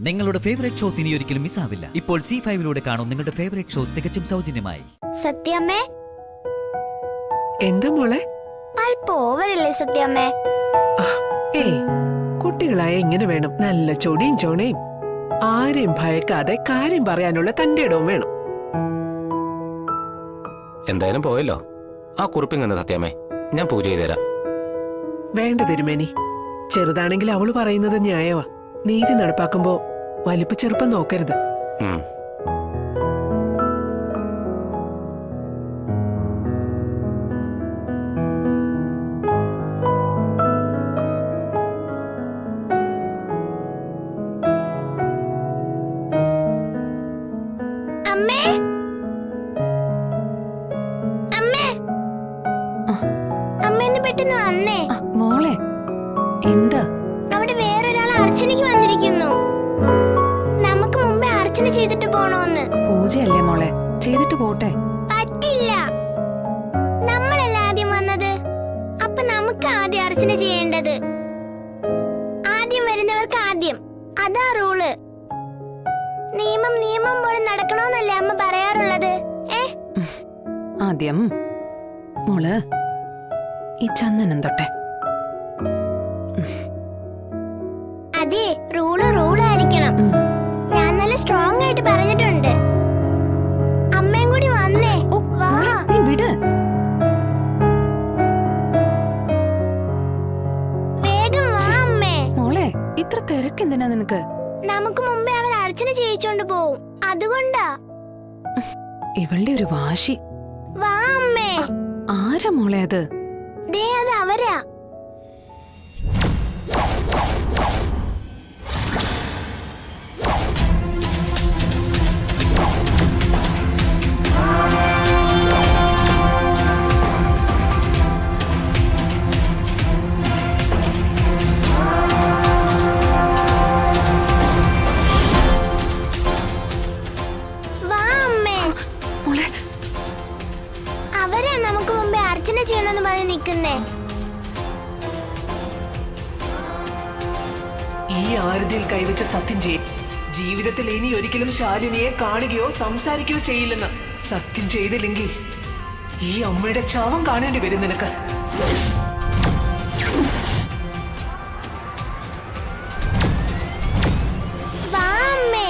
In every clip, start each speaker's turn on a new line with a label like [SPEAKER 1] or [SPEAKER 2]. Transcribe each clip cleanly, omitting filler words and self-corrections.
[SPEAKER 1] നിങ്ങളുടെ favourite shows ഇനി ഒരിക്കലും മിസ്സാവില്ല. ഇപ്പോൾ C5 കാണും നിങ്ങളുടെ ഫേവറേറ്റ് ഷോ തികച്ചും സൗജന്യമായി.
[SPEAKER 2] സത്യമ്മേ,
[SPEAKER 3] എന്താ മോളെ?
[SPEAKER 2] അല്പം ഓവറല്ലേ സത്യമ്മേ?
[SPEAKER 3] ഏയ്, കുട്ടികളായ ഇങ്ങനെ വേണം. നല്ല ചൊടിയും ചോണയും, ആരെയും ഭയക്കാതെ കാര്യം പറയാനുള്ള തന്റെ ഇടവും വേണം.
[SPEAKER 4] എന്തായാലും പോയല്ലോ. ആ കുറിപ്പിങ്ങനെ സത്യമേ, ഞാൻ പൂജ ചെയ്തുതരാം.
[SPEAKER 3] വേണ്ട തിരുമേനി, ചെറുതാണെങ്കിൽ അവള് പറയുന്നത് ന്യായവാ. നീതി നടപ്പാക്കുമ്പോ വലിപ്പ ചെറുപ്പം നോക്കരുത്.
[SPEAKER 2] അമ്മേ, അമ്മേ, അമ്മ ഒന്ന് പെട്ടെന്ന് വന്നേ.
[SPEAKER 5] മോളെ, എന്താ?
[SPEAKER 2] അവിടെ വേറൊരാൾ അർച്ചനയ്ക്ക് വന്നിരിക്കുന്നു. നമുക്ക് മുമ്പേ അർച്ചന ചെയ്തിട്ട് പോണോന്ന്.
[SPEAKER 5] പൂജയല്ലേ മോളെ, ചെയ്തിട്ട് പോട്ടെ.
[SPEAKER 2] പറ്റില്ല, നമ്മളല്ല ആദ്യം വന്നത്. അപ്പൊ നമുക്ക് ആദ്യം അർച്ചന ചെയ്യേണ്ടത്. ആദ്യം വരുന്നവർക്ക് ആദ്യം, അതാ റൂള്. നിയമം നിയമം പോലെ നടക്കണോന്നല്ലേ അമ്മ പറയാറുള്ളത്?
[SPEAKER 5] ആദ്യം മോള് ഈ ചന്ദനം തൊട്ടെ.
[SPEAKER 2] അതെ, റൂളായിരിക്കണം. ഞാൻ നല്ല സ്ട്രോങ് ആയിട്ട് പറഞ്ഞിട്ടുണ്ട്. അമ്മയും കൂടി വന്നേ. വാ.
[SPEAKER 5] നീ വിട്.
[SPEAKER 2] വേഗം വാ അമ്മേ.
[SPEAKER 5] മോളെ, ഇത്ര തിരക്കെന്തിനാ നിനക്ക്?
[SPEAKER 2] നമുക്ക് മുമ്പേ അവർ അർച്ചന ചെയ്യിച്ചോണ്ട് പോവും, അതുകൊണ്ടാ.
[SPEAKER 5] ഇവളുടെ ഒരു വാശി.
[SPEAKER 2] വാ അമ്മേ.
[SPEAKER 5] ആരാ മോളെ അത്?
[SPEAKER 2] ദേ, അത് അവരാ. വാ അമ്മേ.
[SPEAKER 5] മോളെ,
[SPEAKER 2] അവരാ നമുക്ക് മുമ്പേ അർച്ചന ചെയ്യണമെന്ന് പറഞ്ഞ് നിൽക്കുന്നേ.
[SPEAKER 3] ഈ ആരതിയിൽ കൈവച്ച സത്യം ചെയ്യും. ജീവിതത്തിൽ ഇനി ഒരിക്കലും ശാലിനിയെ കാണുകയോ സംസാരിക്കുകയോ ചെയ്യില്ലെന്ന് സത്യം ചെയ്തില്ലെങ്കിൽ ഈ അമ്മയുടെ ചാവം കാണേണ്ടി വരും നിനക്ക്.
[SPEAKER 2] വാ അമ്മേ.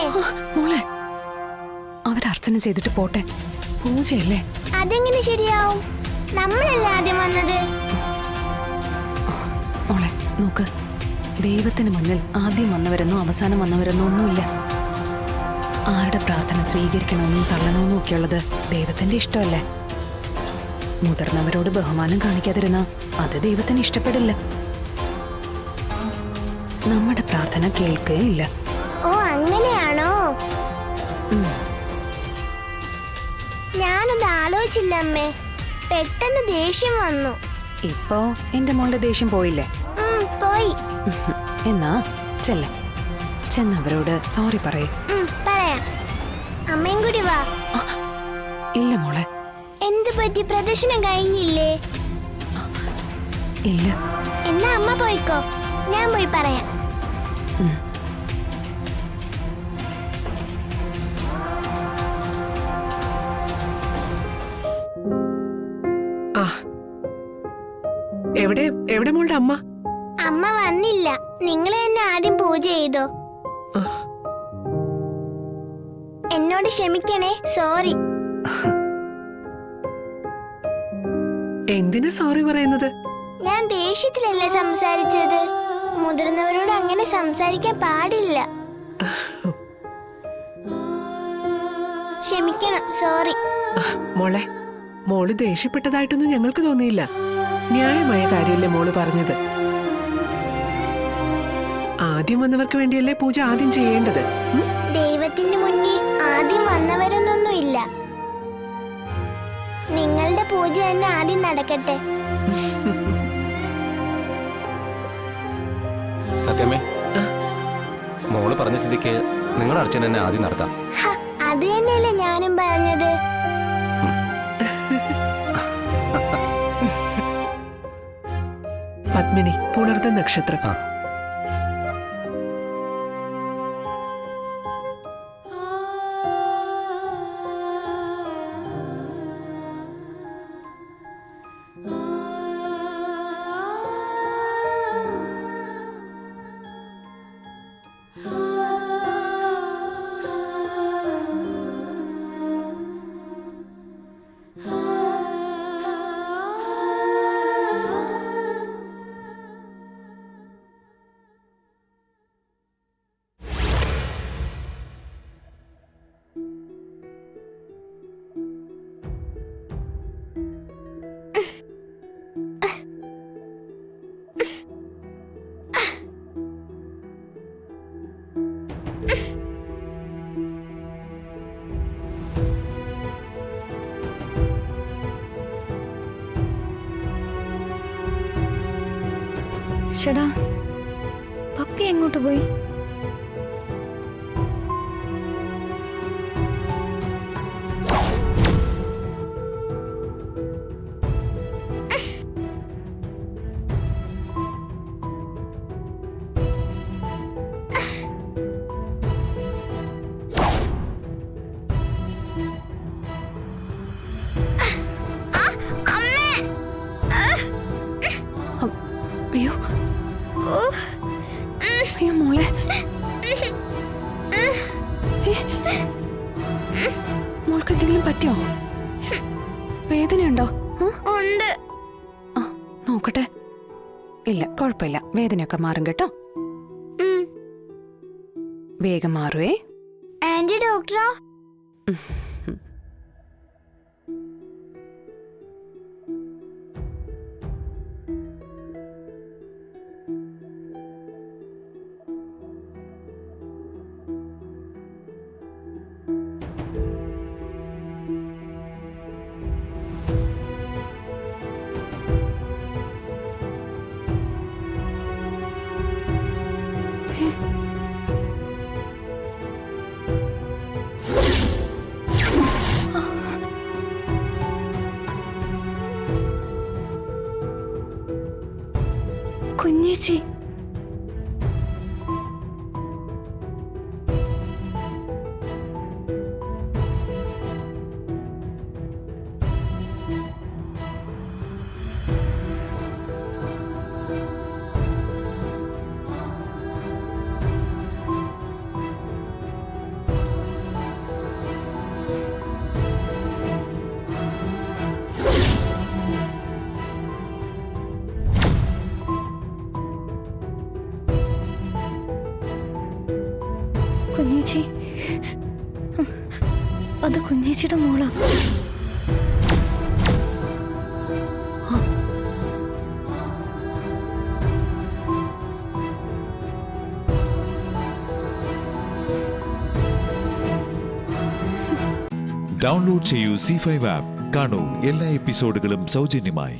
[SPEAKER 5] മോളെ, അവരർച്ചന ചെയ്തിട്ട് പോട്ടെ. പൂജയല്ലേ?
[SPEAKER 2] അതെങ്ങനെ ശരിയാവും? നമ്മളല്ലേ ആദ്യം വന്നത്.
[SPEAKER 5] മോളെ നോക്ക്, ദൈവത്തിന് മുന്നിൽ ആദ്യം വന്നവരെന്നോ അവസാനം വന്നവരെന്നോ ഒന്നുമില്ല. ആരുടെ പ്രാർത്ഥന സ്വീകരിക്കണമെന്നും തള്ളണമെന്നും ഒക്കെയുള്ളത് ദൈവത്തിന്റെ ഇഷ്ടമല്ലേ. മുതിർന്നവരോട് ബഹുമാനം കാണിക്കാതിരുന്ന അത് ദൈവത്തിന് ഇഷ്ടപ്പെടില്ല. നമ്മുടെ പ്രാർത്ഥന കേൾക്കുകയില്ല.
[SPEAKER 2] ഓ, അങ്ങനെയാണോ? ഞാനത് ആലോചിച്ചില്ല അമ്മേ. പെട്ടെന്ന് ദേഷ്യം വന്നു.
[SPEAKER 5] ഇപ്പോ എന്റെ മോളുടെ ദേഷ്യം പോയില്ലേ?
[SPEAKER 2] പോയി.
[SPEAKER 5] എന്നാ ചെന്നവരോട് സോറി പറയേ.
[SPEAKER 2] പറയാം. അമ്മയും കൂടി വാ.
[SPEAKER 5] ഇല്ല മോളെ.
[SPEAKER 2] എന്ത് പറ്റി? പ്രദർശനം കഴിഞ്ഞില്ലേ?
[SPEAKER 5] ഇല്ല.
[SPEAKER 2] എന്നാ അമ്മ പോയിക്കോ, ഞാൻ പോയി പറയാം.
[SPEAKER 3] എവിടെ മോളുടെ അമ്മ?
[SPEAKER 2] അമ്മ വന്നില്ല. നിങ്ങൾ എന്നെ ആദ്യം പൂജ ചെയ്തോ. എന്നോട് ക്ഷമിക്കണേ, സോറി.
[SPEAKER 3] എന്തിനാ സോറി പറയുന്നത്?
[SPEAKER 2] ഞാൻ ദേഷ്യത്തിലല്ലേ സംസാരിച്ചത്. മുതിർന്നവരോട് അങ്ങനെ സംസാരിക്കാൻ പാടില്ല. ക്ഷമിക്കണം, സോറി.
[SPEAKER 3] മോള് ദേഷ്യപ്പെട്ടതായിട്ടൊന്നും ഞങ്ങൾക്ക് തോന്നിയില്ല. ന്യായമായ കാര്യമല്ലേ മോള് പറഞ്ഞത്. ആദ്യം വന്നവർക്ക് വേണ്ടിയല്ലേ പൂജ ആദ്യം ചെയ്യേണ്ടത്.
[SPEAKER 2] ദൈവത്തിന് മുന്നിൽ ആദ്യം വന്നവരൊന്നൊന്നുമില്ല. നിങ്ങളുടെ പൂജ തന്നെ ആദ്യം നടക്കട്ടെ.
[SPEAKER 4] സത്യമേ, മോള് പറഞ്ഞ സ്ഥിതിക്ക് നിങ്ങൾ അർച്ചന തന്നെ ആദ്യം നടത്താം.
[SPEAKER 2] അത് തന്നെയല്ലേ ഞാനും പറഞ്ഞത്.
[SPEAKER 3] പത്മിനി, പുണർത്ത നക്ഷത്രം.
[SPEAKER 6] ഷടാ, പപ്പി എങ്ങോട്ട് പോയി?
[SPEAKER 5] അയ്യോ അയ്യോ മോളെ, മോൾക്ക് എന്തെങ്കിലും പറ്റിയോ? വേദനയുണ്ടോ?
[SPEAKER 2] ഉണ്ട്.
[SPEAKER 5] ആ നോക്കട്ടെ. ഇല്ല, കുഴപ്പമില്ല, വേദനയൊക്കെ മാറും കേട്ടോ. വേഗം മാറുവേ.
[SPEAKER 2] ആന്റി ഡോക്ടറോ?
[SPEAKER 6] കുഞ്ഞേച്ചി, കുഞ്ഞേച്ചി, അത് കുഞ്ഞേച്ചിയുടെ മോളാ.
[SPEAKER 7] ഡൗൺലോഡ് ചെയ്യൂ C5 ആപ്പ്. കാണൂ എല്ലാ എപ്പിസോഡുകളും സൗജന്യമായി.